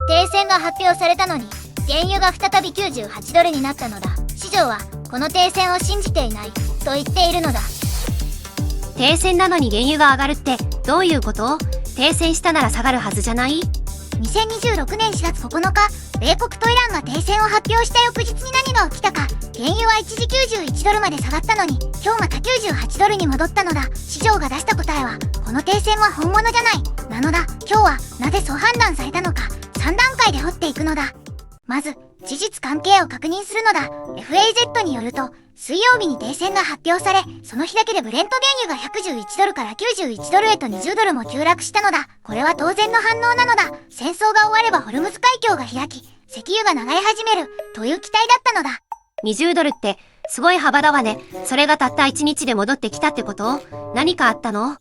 停戦が発表されたのに原油が再び98ドルになったのだ。市場はこの停戦を信じていないと言っているのだ。停戦なのに原油が上がるってどういうこと？停戦したなら下がるはずじゃない？ 2026年4月9日、米国とイランが停戦を発表した翌日に何が起きたか。原油は一時91ドルまで下がったのに今日また98ドルに戻ったのだ。市場が出した答えはこの停戦は本物じゃないなのだ。今日はなぜそう判断されたのか3段階で掘っていくのだ。まず事実関係を確認するのだ。 FAZ によると水曜日に停戦が発表され、その日だけでブレント原油が111ドルから91ドルへと20ドルも急落したのだ。これは当然の反応なのだ。戦争が終わればホルムズ海峡が開き、石油が流れ始めるという期待だったのだ。20ドルってすごい幅だわね。それがたった1日で戻ってきたってこと？何かあったの？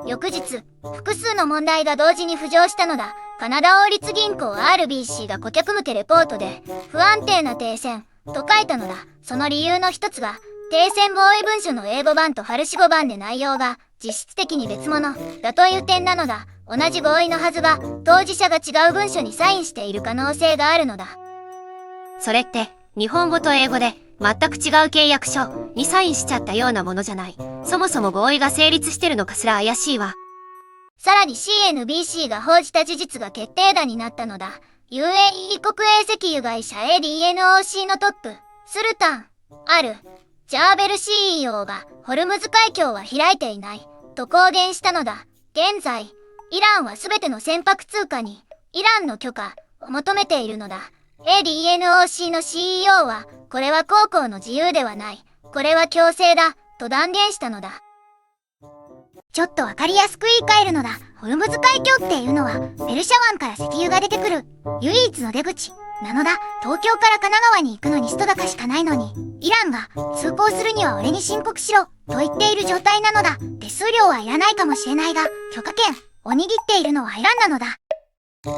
翌日、複数の問題が同時に浮上したのだ。カナダ王立銀行 RBC が顧客向けレポートで不安定な停戦と書いたのだ。その理由の一つが停戦合意文書の英語版とファルシ語版で内容が実質的に別物だという点なのだ。同じ合意のはずが当事者が違う文書にサインしている可能性があるのだ。それって日本語と英語で全く違う契約書にサインしちゃったようなものじゃない。そもそも合意が成立してるのかすら怪しいわ。さらに CNBC が報じた事実が決定打になったのだ。UAE 国営石油会社 ADNOC のトップ、スルタン・アル・ジャーベル CEO がホルムズ海峡は開いていないと公言したのだ。現在、イランは全ての船舶通過にイランの許可を求めているのだ。ADNOC の CEO は、これは航行の自由ではない。これは強制だ、と断言したのだ。ちょっとわかりやすく言い換えるのだ。ホルムズ海峡っていうのは、ペルシャ湾から石油が出てくる唯一の出口なのだ。東京から神奈川に行くのにスト高しかないのに、イランが通行するには俺に申告しろと言っている状態なのだ。手数料はいらないかもしれないが、許可権を握っているのはイランなのだ。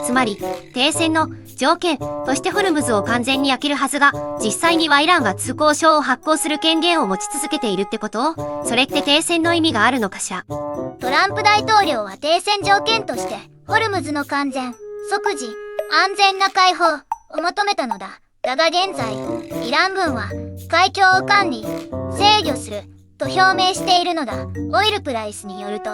つまり、停戦の条件としてホルムズを完全に開けるはずが、実際にはイランが通行証を発行する権限を持ち続けているってこと？それって停戦の意味があるのかしら？トランプ大統領は停戦条件として、ホルムズの完全、即時、安全な開放を求めたのだ。だが現在、イラン軍は海峡を管理、制御すると表明しているのだ。オイルプライスによると、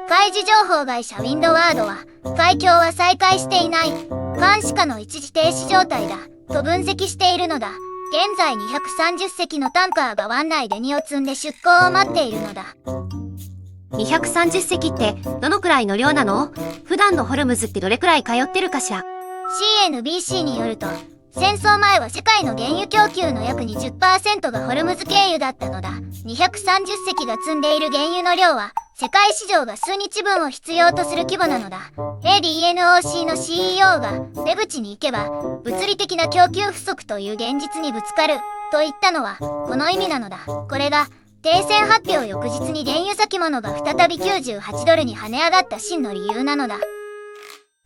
開示情報会社ウィンドワードは海峡は再開していない、監視下の一時停止状態だと分析しているのだ。現在230隻のタンカーが湾内で荷を積んで出港を待っているのだ。230隻ってどのくらいの量なの？普段のホルムズってどれくらい通ってるかしら？ CNBC によると、戦争前は世界の原油供給の約 20% がホルムズ経由だったのだ。230隻が積んでいる原油の量は世界市場が数日分を必要とする規模なのだ。ADNOC の CEO が出口に行けば物理的な供給不足という現実にぶつかると言ったのはこの意味なのだ。これが停戦発表翌日に原油先物が再び98ドルに跳ね上がった真の理由なのだ。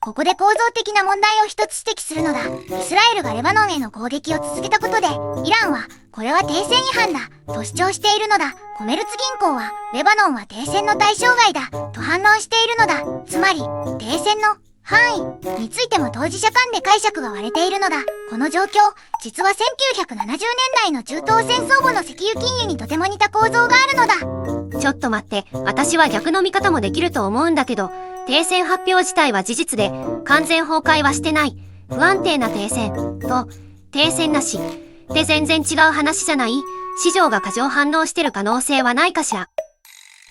ここで構造的な問題を一つ指摘するのだ。イスラエルがレバノンへの攻撃を続けたことで、イランはこれは停戦違反だと主張しているのだ。コメルツ銀行はレバノンは停戦の対象外だと反論しているのだ。つまり停戦の範囲についても当事者間で解釈が割れているのだ。この状況、実は1970年代の中東戦争後の石油禁輸にとても似た構造があるのだ。ちょっと待って、私は逆の見方もできると思うんだけど、停戦発表自体は事実で、完全崩壊はしてない。不安定な停戦と、停戦なしって全然違う話じゃない？市場が過剰反応してる可能性はないかしら？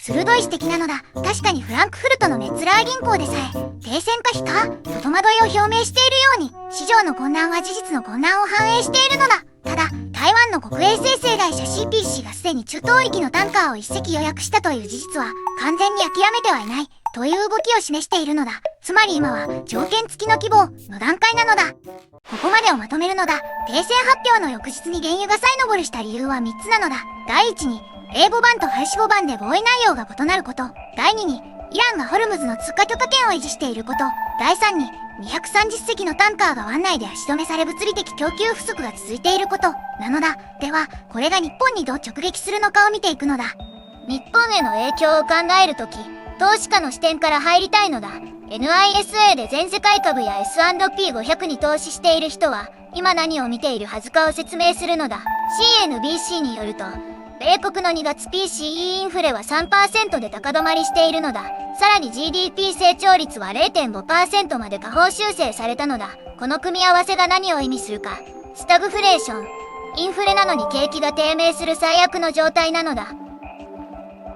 鋭い指摘なのだ。確かにフランクフルトのメッツラー銀行でさえ、停戦か非かと戸惑いを表明しているように、市場の混乱は事実の混乱を反映しているのだ。ただ、台湾の国営生成会社 CPC がすでに中東域のタンカーを1隻予約したという事実は、完全に諦めてはいないという動きを示しているのだ。つまり今は条件付きの希望の段階なのだ。ここまでをまとめるのだ。停戦発表の翌日に原油が再上りした理由は3つなのだ。第1に、英語版とファルシ語版で合意内容が異なること。第2に、イランがホルムズの通過許可権を維持していること。第3に、230隻のタンカーが湾内で足止めされ物理的供給不足が続いていることなのだ。では、これが日本にどう直撃するのかを見ていくのだ。日本への影響を考えるとき、投資家の視点から入りたいのだ。NISA で全世界株や S&P500 に投資している人は今何を見ているはずかを説明するのだ。 CNBC によると、米国の2月 PCE インフレは 3% で高止まりしているのだ。さらに GDP 成長率は 0.5% まで下方修正されたのだ。この組み合わせが何を意味するか。スタグフレーション。インフレなのに景気が低迷する最悪の状態なのだ。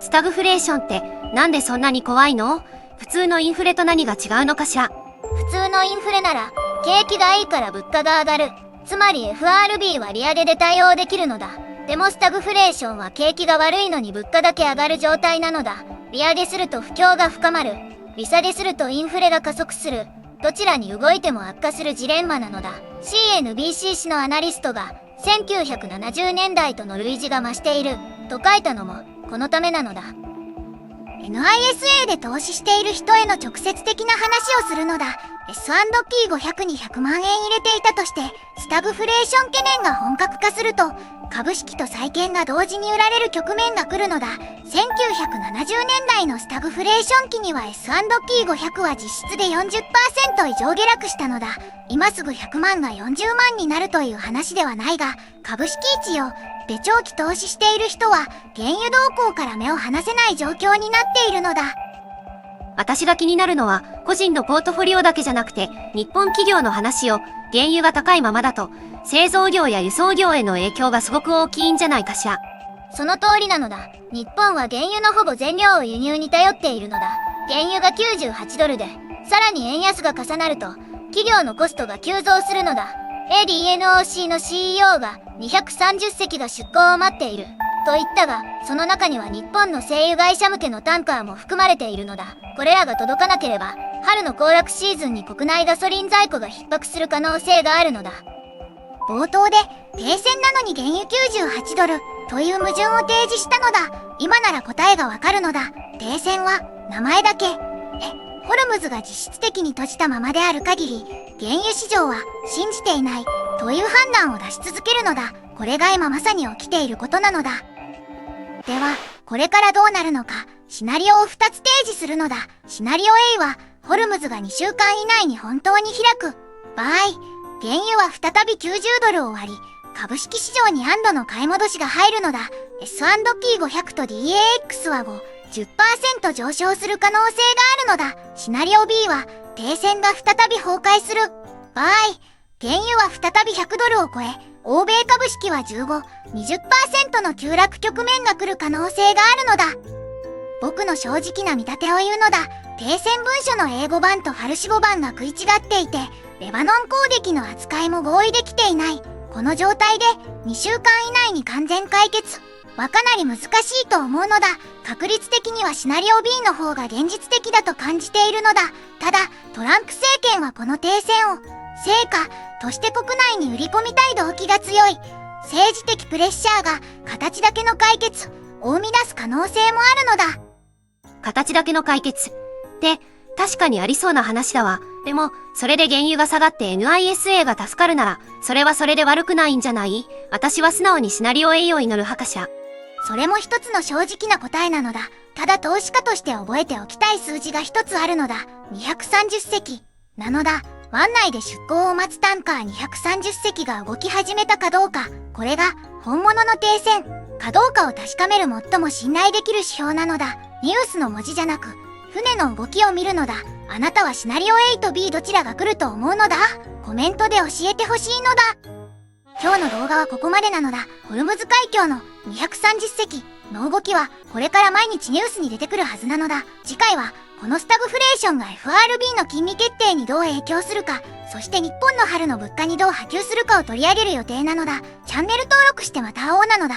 スタグフレーションってなんでそんなに怖いの？普通のインフレと何が違うのかしら？普通のインフレなら景気がいいから物価が上がる。つまり FRB は利上げで対応できるのだ。でもスタグフレーションは景気が悪いのに物価だけ上がる状態なのだ。利上げすると不況が深まる。利下げするとインフレが加速する。どちらに動いても悪化するジレンマなのだ。 CNBC 誌のアナリストが1970年代との類似が増していると書いたのもこのためなのだ。 NISA で投資している人への直接的な話をするのだ。 S&P500 に100万円入れていたとしてスタグフレーション懸念が本格化すると株式と債券が同時に売られる局面が来るのだ。1970年代のスタグフレーション期には S&P500 は実質で 40% 以上下落したのだ。今すぐ100万が40万になるという話ではないが、株式市場で長期投資している人は原油動向から目を離せない状況になっているのだ。私が気になるのは個人のポートフォリオだけじゃなくて日本企業の話を。原油が高いままだと製造業や輸送業への影響がすごく大きいんじゃないかしら。その通りなのだ。日本は原油のほぼ全量を輸入に頼っているのだ。原油が98ドルで、さらに円安が重なると企業のコストが急増するのだ。ADNOC の CEO が230隻が出港を待っていると言ったが、その中には日本の製油会社向けのタンカーも含まれているのだ。これらが届かなければ春の行楽シーズンに国内ガソリン在庫が逼迫する可能性があるのだ。冒頭で停戦なのに原油98ドルという矛盾を提示したのだ。今なら答えがわかるのだ。停戦は名前だけ。ホルムズが実質的に閉じたままである限り原油市場は信じていないという判断を出し続けるのだ。これが今まさに起きていることなのだ。ではこれからどうなるのか、シナリオを2つ提示するのだ。シナリオ A はホルムズが2週間以内に本当に開く場合、原油は再び90ドルを割り株式市場に安堵の買い戻しが入るのだ。 S&P500 と DAX は10% 上昇する可能性があるのだ。シナリオ B は停戦が再び崩壊する場合、原油は再び100ドルを超え欧米株式は 15-20% の急落局面が来る可能性があるのだ。僕の正直な見立てを言うのだ。停戦文書の英語版とファルシ語版が食い違っていて、レバノン攻撃の扱いも合意できていない。この状態で2週間以内に完全解決はかなり難しいと思うのだ。確率的にはシナリオ B の方が現実的だと感じているのだ。ただトランプ政権はこの停戦を成果として国内に売り込みたい動機が強い。政治的プレッシャーが形だけの解決を生み出す可能性もあるのだ。形だけの解決って確かにありそうな話だわ。でもそれで原油が下がって NISA が助かるならそれはそれで悪くないんじゃない？私は素直にシナリオ A を祈る派かしら。それも一つの正直な答えなのだ。ただ投資家として覚えておきたい数字が一つあるのだ。230隻なのだ。湾内で出港を待つタンカー230隻が動き始めたかどうか、これが本物の停戦かどうかを確かめる最も信頼できる指標なのだ。ニュースの文字じゃなく船の動きを見るのだ。あなたはシナリオ A と B どちらが来ると思うのだ？コメントで教えてほしいのだ。今日の動画はここまでなのだ。ホルムズ海峡の230隻の動きはこれから毎日ニュースに出てくるはずなのだ。次回はこのスタグフレーションが FRB の金利決定にどう影響するか、そして日本の春の物価にどう波及するかを取り上げる予定なのだ。チャンネル登録してまた会おうなのだ。